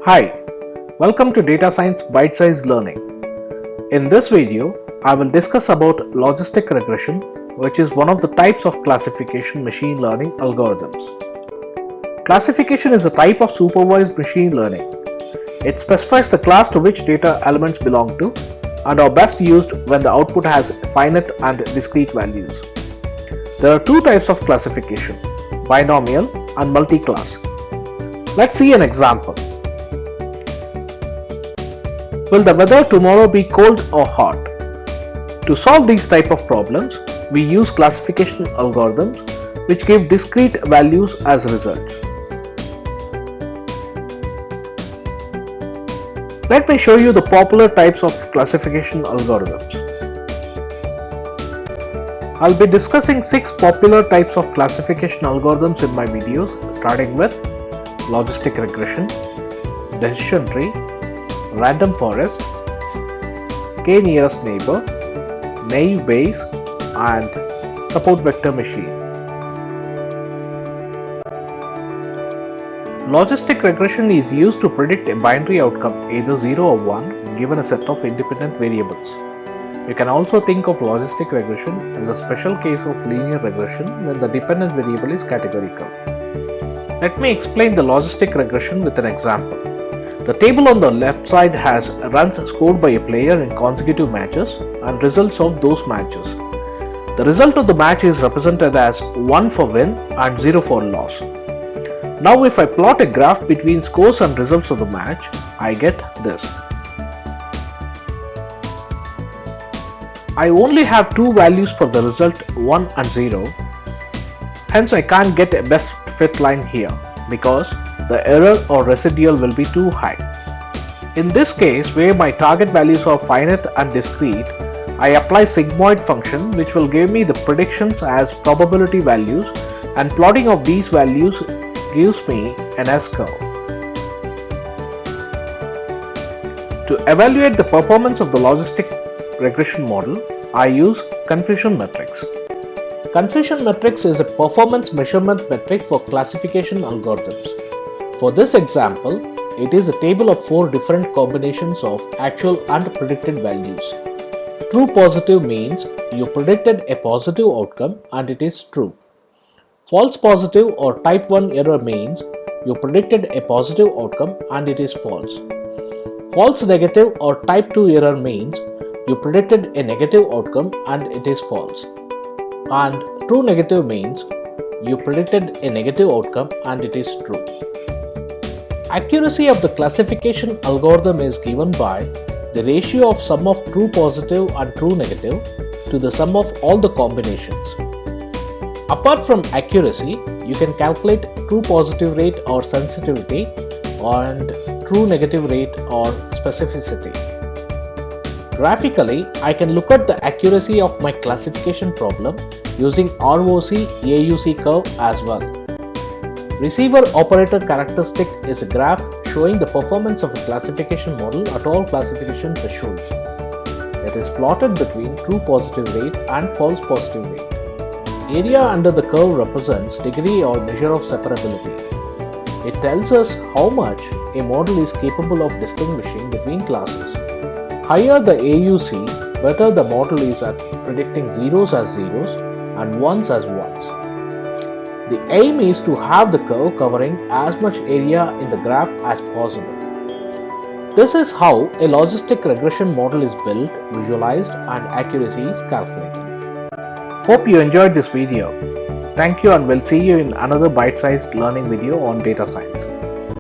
Hi, welcome to Data Science Bite-Sized Learning. In this video, I will discuss about logistic regression, which is one of the types of classification machine learning algorithms. Classification is a type of supervised machine learning. It specifies the class to which data elements belong to and are best used when the output has finite and discrete values. There are two types of classification, binomial and multi-class. Let's see an example. Will the weather tomorrow be cold or hot? To solve these type of problems, we use classification algorithms which give discrete values as results. Let me show you the popular types of classification algorithms. I'll be discussing 6 popular types of classification algorithms in my videos, starting with logistic regression, decision tree, random forest, k-nearest neighbor, naive Bayes, and support vector machine. Logistic regression is used to predict a binary outcome, either 0 or 1, given a set of independent variables. You can also think of logistic regression as a special case of linear regression when the dependent variable is categorical. Let me explain the logistic regression with an example. The table on the left side has runs scored by a player in consecutive matches and results of those matches. The result of the match is represented as 1 for win and 0 for loss. Now if I plot a graph between scores and results of the match, I get this. I only have two values for the result 1 and 0. Hence I can't get a best fit line here because the error or residual will be too high. In this case, where my target values are finite and discrete, I apply sigmoid function which will give me the predictions as probability values, and plotting of these values gives me an S-curve. To evaluate the performance of the logistic regression model, I use confusion matrix. Confusion matrix is a performance measurement metric for classification algorithms. For this example, it is a table of 4 different combinations of actual and predicted values. True positive means you predicted a positive outcome and it is true. False positive or type 1 error means you predicted a positive outcome and it is false. False negative or type 2 error means you predicted a negative outcome and it is false. And true negative means you predicted a negative outcome and it is true. Accuracy of the classification algorithm is given by the ratio of sum of true positive and true negative to the sum of all the combinations. Apart from accuracy, you can calculate true positive rate or sensitivity and true negative rate or specificity. Graphically, I can look at the accuracy of my classification problem using ROC-AUC curve as well. Receiver operator characteristic is a graph showing the performance of a classification model at all classification thresholds. It is plotted between true positive rate and false positive rate. Area under the curve represents degree or measure of separability. It tells us how much a model is capable of distinguishing between classes. Higher the AUC, better the model is at predicting zeros as zeros and ones as ones. The aim is to have the curve covering as much area in the graph as possible. This is how a logistic regression model is built, visualized, and accuracy is calculated. Hope you enjoyed this video. Thank you, and we'll see you in another bite-sized learning video on data science.